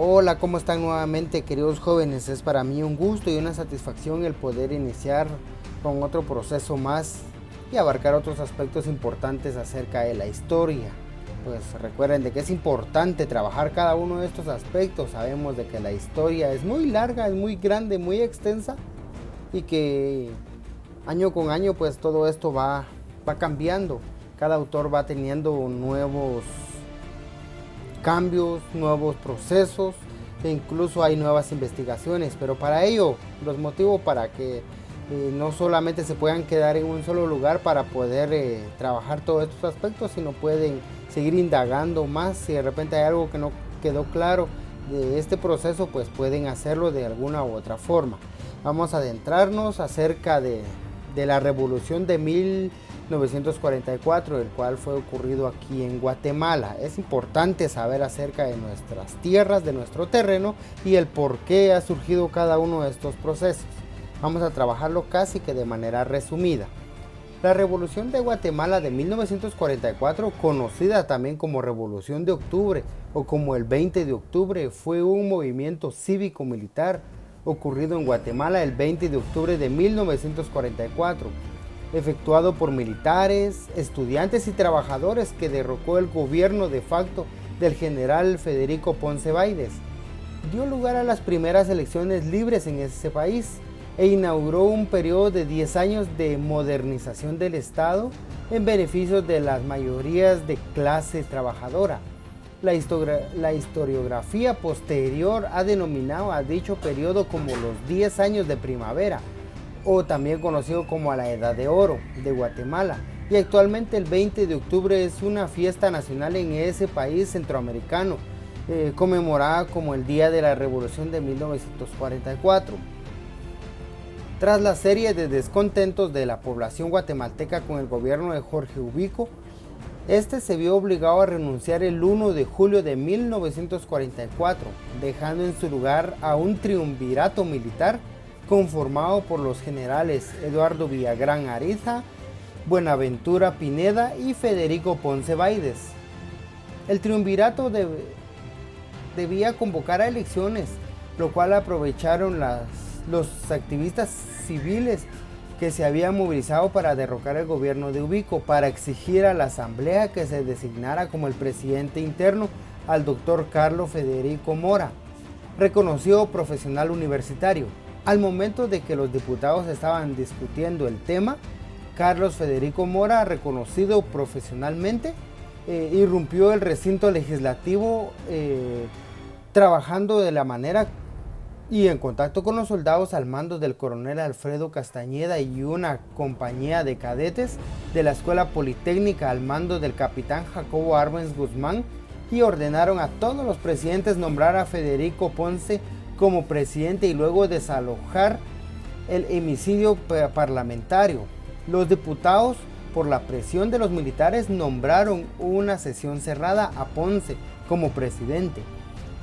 Hola, ¿cómo están nuevamente, queridos jóvenes? Es para mí un gusto y una satisfacción el poder iniciar con otro proceso más y abarcar otros aspectos importantes acerca de la historia. Pues recuerden de que es importante trabajar cada uno de estos aspectos. Sabemos de que la historia es muy larga, es muy grande, muy extensa y que año con año pues todo esto va cambiando. Cada autor va teniendo nuevos cambios, nuevos procesos e incluso hay nuevas investigaciones, pero para ello los motivo para que no solamente se puedan quedar en un solo lugar para poder trabajar todos estos aspectos, sino pueden seguir indagando más. Si de repente hay algo que no quedó claro de este proceso, pues pueden hacerlo de alguna u otra forma. Vamos a adentrarnos acerca de la revolución de 1944, el cual fue ocurrido aquí en Guatemala. Es importante saber acerca de nuestras tierras, de nuestro terreno y el por qué ha surgido cada uno de estos procesos. Vamos a trabajarlo casi que de manera resumida. La Revolución de Guatemala de 1944, conocida también como Revolución de Octubre o como el 20 de octubre, fue un movimiento cívico-militar ocurrido en Guatemala el 20 de octubre de 1944, efectuado por militares, estudiantes y trabajadores que derrocó el gobierno de facto del general Federico Ponce Báidez. Dio lugar a las primeras elecciones libres en ese país e inauguró un periodo de 10 años de modernización del Estado en beneficio de las mayorías de clase trabajadora. La historiografía posterior ha denominado a dicho periodo como los 10 años de primavera, o también conocido como la Edad de Oro de Guatemala, y actualmente el 20 de octubre es una fiesta nacional en ese país centroamericano, conmemorada como el Día de la Revolución de 1944. Tras la serie de descontentos de la población guatemalteca con el gobierno de Jorge Ubico, este se vio obligado a renunciar el 1 de julio de 1944, dejando en su lugar a un triunvirato militar conformado por los generales Eduardo Villagrán Ariza, Buenaventura Pineda y Federico Ponce Báidez. El triunvirato debía convocar a elecciones, lo cual aprovecharon los activistas civiles que se habían movilizado para derrocar el gobierno de Ubico, para exigir a la asamblea que se designara como el presidente interno al doctor Carlos Federico Mora, reconocido profesional universitario. Al momento de que los diputados estaban discutiendo el tema, Carlos Federico Mora, reconocido profesionalmente, irrumpió el recinto legislativo trabajando de la manera y en contacto con los soldados al mando del coronel Alfredo Castañeda y una compañía de cadetes de la Escuela Politécnica al mando del capitán Jacobo Arbenz Guzmán, y ordenaron a todos los presidentes nombrar a Federico Ponce como presidente y luego desalojar el hemicidio parlamentario. Los diputados, por la presión de los militares, nombraron una sesión cerrada a Ponce como presidente.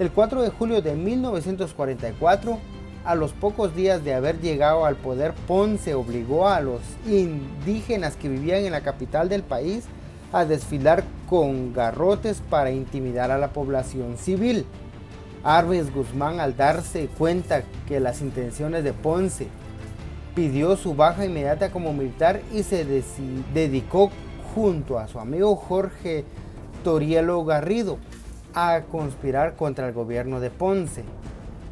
El 4 de julio de 1944, a los pocos días de haber llegado al poder, Ponce obligó a los indígenas que vivían en la capital del país a desfilar con garrotes para intimidar a la población civil. Arbenz Guzmán, al darse cuenta que las intenciones de Ponce, pidió su baja inmediata como militar y se dedicó junto a su amigo Jorge Torielo Garrido a conspirar contra el gobierno de Ponce.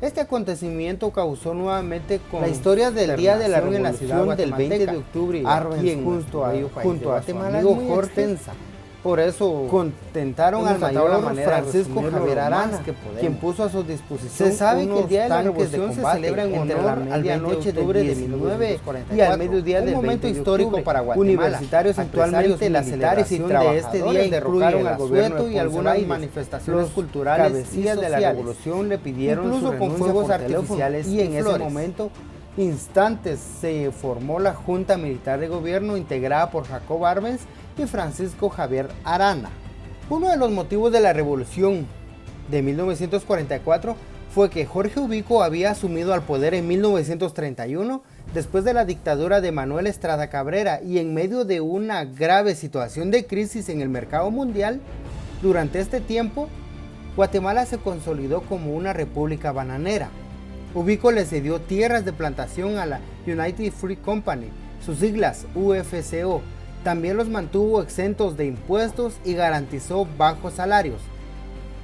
Este acontecimiento causó nuevamente con la historia del día de la reunión en la ciudad del 20 de octubre, Arbenz junto a Guatemala, es muy extensa. Por eso contentaron al mayor Francisco Javier Arana, quien puso a su disposición. Se sabe que el día de la revolución se celebra en honor al medianoche de octubre de 1944 y al mediodía del 20 de octubre. Un momento histórico para Guatemala. Universitarios, actualmente la celebración de este día derrocaron al gobierno y algunas manifestaciones culturales. Cabecillas de la revolución le pidieron incluso con fuegos artificiales y en ese momento instantes se formó la Junta Militar de Gobierno integrada por Jacobo Arbenz y Francisco Javier Arana. Uno de los motivos de la revolución de 1944 fue que Jorge Ubico había asumido al poder en 1931 después de la dictadura de Manuel Estrada Cabrera y en medio de una grave situación de crisis en el mercado mundial. Durante este tiempo, Guatemala se consolidó como una república bananera. Ubico le cedió tierras de plantación a la United Fruit Company, sus siglas UFCO. También los mantuvo exentos de impuestos y garantizó bajos salarios.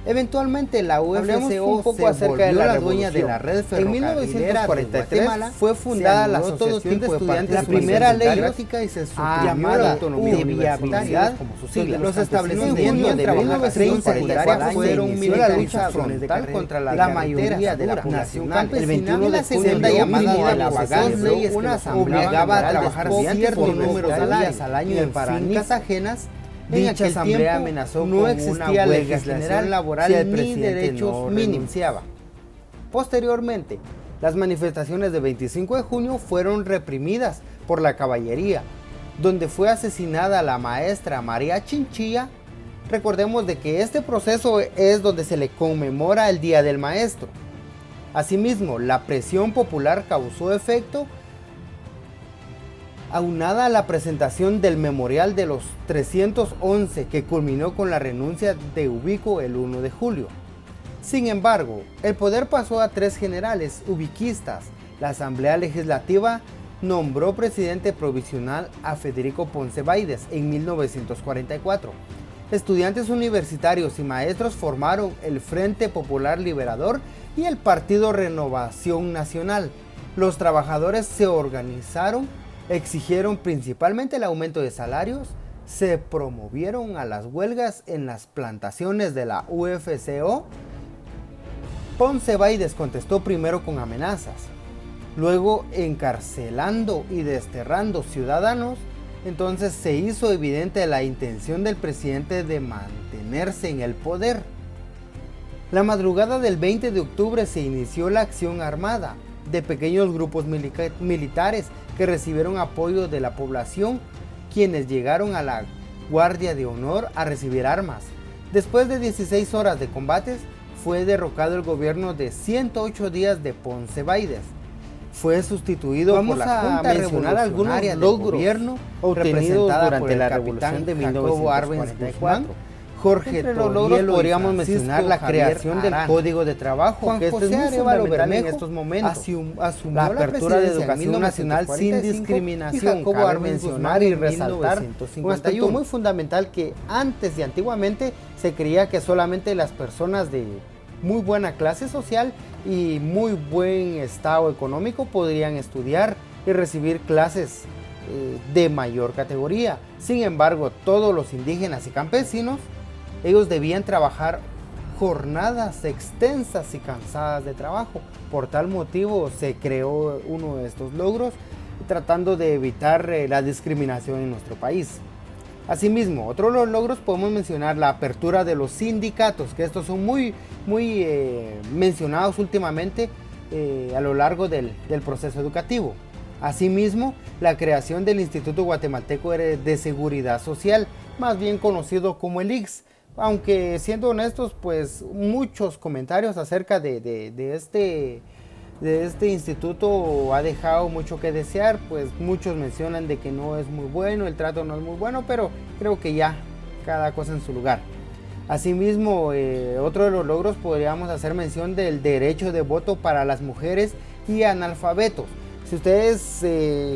Eventualmente la UFCO se volvió la dueña de la red ferrocarrilera. En 1943 fue fundada la Asociación de Estudiantes, la primera ley práctica y se suprimió la autonomía universitaria como sus siglas. Los establecimientos de 1930 fueron la lucha frontal contra la mayoría de la población campesina. El 21 de junio llamada de la Vagancia, una asamblea obligaba a trabajar cierto número de días al año en fincas ajenas. Dicha asamblea amenazó no existía legislación laboral ni derechos mínimos. Posteriormente, las manifestaciones de 25 de junio fueron reprimidas por la caballería, donde fue asesinada la maestra María Chinchilla. Recordemos de que este proceso es donde se le conmemora el Día del Maestro. Asimismo, la presión popular causó efecto, aunada a la presentación del memorial de los 311 que culminó con la renuncia de Ubico el 1 de julio. Sin embargo, el poder pasó a 3 generales ubiquistas. La Asamblea Legislativa nombró presidente provisional a Federico Ponce Baides en 1944. Estudiantes universitarios y maestros formaron el Frente Popular Liberador y el Partido Renovación Nacional. Los trabajadores se organizaron, exigieron principalmente el aumento de salarios, se promovieron a las huelgas en las plantaciones de la UFCO. Ponce Baides contestó primero con amenazas, luego encarcelando y desterrando ciudadanos. Entonces se hizo evidente la intención del presidente de mantenerse en el poder. La madrugada del 20 de octubre se inició la acción armada de pequeños grupos militares que recibieron apoyo de la población, quienes llegaron a la Guardia de Honor a recibir armas. Después de 16 horas de combates, fue derrocado el gobierno de 108 días de Ponce Baides. Fue sustituido por la Junta Revolucionaria del Gobierno, obtenidos durante la Revolución de 1944. Jorge Torielo, podríamos mencionar la creación del Código de Trabajo, que esto es muy fundamental en estos momentos. Asumió la apertura de educación nacional sin discriminación. Cabe mencionar y resaltar un aspecto muy fundamental, que antes y antiguamente se creía que solamente las personas de muy buena clase social y muy buen estado económico podrían estudiar y recibir clases de mayor categoría. Sin embargo, todos los indígenas y campesinos, ellos debían trabajar jornadas extensas y cansadas de trabajo. Por tal motivo se creó uno de estos logros, tratando de evitar la discriminación en nuestro país. Asimismo, otro de los logros podemos mencionar la apertura de los sindicatos, que estos son muy mencionados últimamente a lo largo del proceso educativo. Asimismo, la creación del Instituto Guatemalteco de Seguridad Social, más bien conocido como el IGS. Aunque siendo honestos, pues muchos comentarios acerca de este instituto ha dejado mucho que desear, pues muchos mencionan de que no es muy bueno, el trato no es muy bueno, pero creo que ya cada cosa en su lugar. Asimismo, otro de los logros podríamos hacer mención del derecho de voto para las mujeres y analfabetos. Si ustedes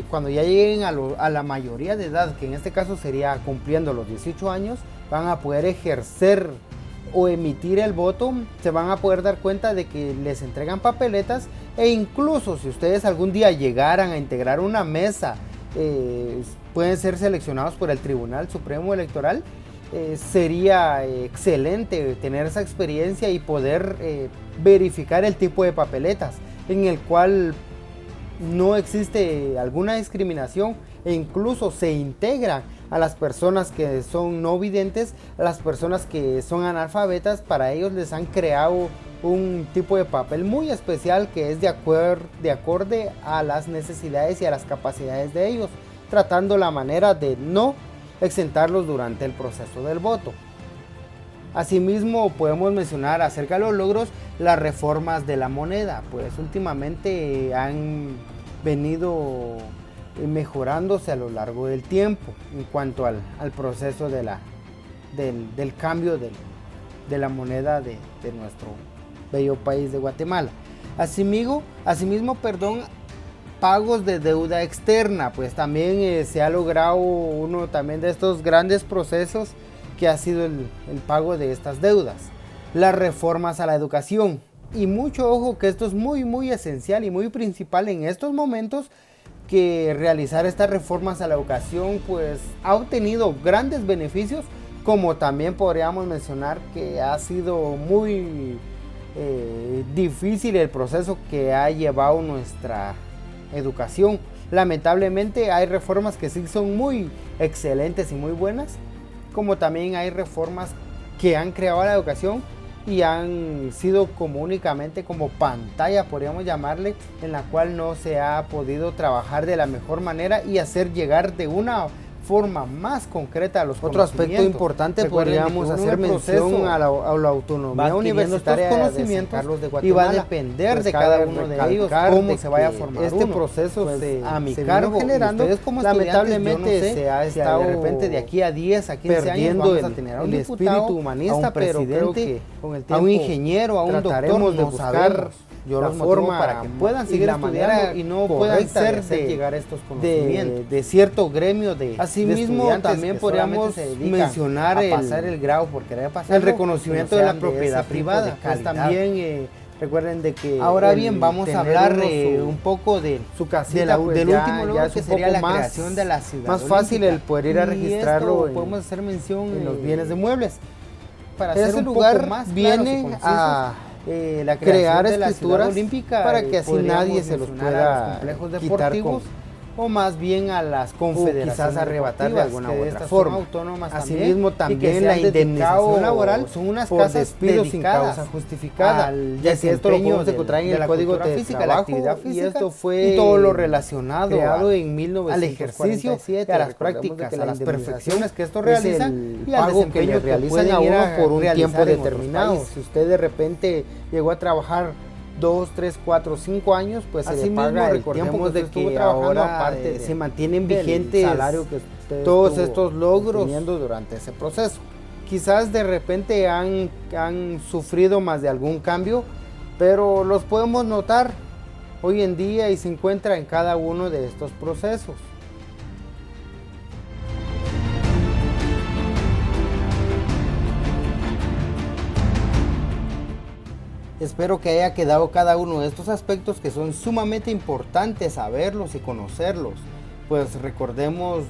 cuando ya lleguen a la mayoría de edad, que en este caso sería cumpliendo los 18 años, van a poder ejercer o emitir el voto, se van a poder dar cuenta de que les entregan papeletas, e incluso si ustedes algún día llegaran a integrar una mesa, pueden ser seleccionados por el Tribunal Supremo Electoral. Sería excelente tener esa experiencia y poder verificar el tipo de papeletas en el cual no existe alguna discriminación, e incluso se integran a las personas que son no videntes, a las personas que son analfabetas. Para ellos les han creado un tipo de papel muy especial que es de acorde a las necesidades y a las capacidades de ellos, tratando la manera de no exentarlos durante el proceso del voto. Asimismo, podemos mencionar acerca de los logros las reformas de la moneda, pues últimamente han venido mejorándose a lo largo del tiempo en cuanto al proceso del cambio de la moneda de nuestro bello país de Guatemala. Asimismo, pagos de deuda externa, pues también se ha logrado uno también de estos grandes procesos que ha sido el pago de estas deudas. Las reformas a la educación, y mucho ojo que esto es muy esencial y muy principal en estos momentos, que realizar estas reformas a la educación pues ha obtenido grandes beneficios, como también podríamos mencionar que ha sido muy difícil el proceso que ha llevado nuestra educación. Lamentablemente hay reformas que sí son muy excelentes y muy buenas, como también hay reformas que han creado la educación y han sido como únicamente como pantalla, podríamos llamarle, en la cual no se ha podido trabajar de la mejor manera y hacer llegar de una forma más concreta a los Otro aspecto importante, podríamos hacer mención a la autonomía universitaria, conocimientos y va a depender pues de cada uno de ellos cómo se vaya a formar este proceso pues, se vino generando. Como lamentablemente no sé, se ha estado de repente de aquí a 10 a 15 años vamos a tener el espíritu humanista, pero creo que con el tiempo, a un ingeniero, a un doctor, de buscar la forma para que puedan seguir la estudiando manera y no puedan ser de llegar a estos conocimientos de cierto gremio de asimismo también podríamos mencionar pasar el grado por querer pasar el reconocimiento de la propiedad privada, pues también recuerden de que ahora bien vamos a hablar un poco de su casita, del último logro que sería la más, creación de la ciudad más fácil el poder ir a registrarlo podemos hacer mención en los bienes de muebles. Para hacer ese un lugar poco más viene claros y a la crear de la escrituras olímpica para que así nadie se los pueda complejos deportivos o más bien a las confederaciones, quizás arrebatar de alguna u otra forma. Autónomas Asimismo también la indemnización laboral son unas por casas despido sin causa justificada, ya que esto lo podemos encontrar en el código de física, trabajo, la actividad física, y esto fue y todo lo relacionado creado en 1947 al ejercicio, a las prácticas, a las perfecciones que esto realizan y al pago que le realizan a uno por un tiempo determinado. Si usted de repente llegó a trabajar 2, 3, 4, 5 años, pues se le paga el tiempo de que ahora aparte se mantienen vigentes salario que todos estos logros durante ese proceso. Quizás de repente han sufrido más de algún cambio, pero los podemos notar hoy en día y se encuentra en cada uno de estos procesos. Espero que haya quedado cada uno de estos aspectos que son sumamente importantes saberlos y conocerlos. Pues recordemos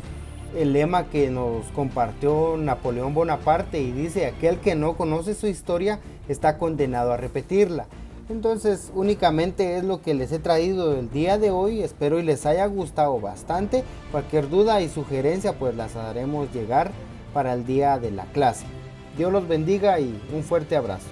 el lema que nos compartió Napoleón Bonaparte y dice: aquel que no conoce su historia está condenado a repetirla. Entonces únicamente es lo que les he traído el día de hoy. Espero y les haya gustado bastante. Cualquier duda y sugerencia pues las haremos llegar para el día de la clase. Dios los bendiga y un fuerte abrazo.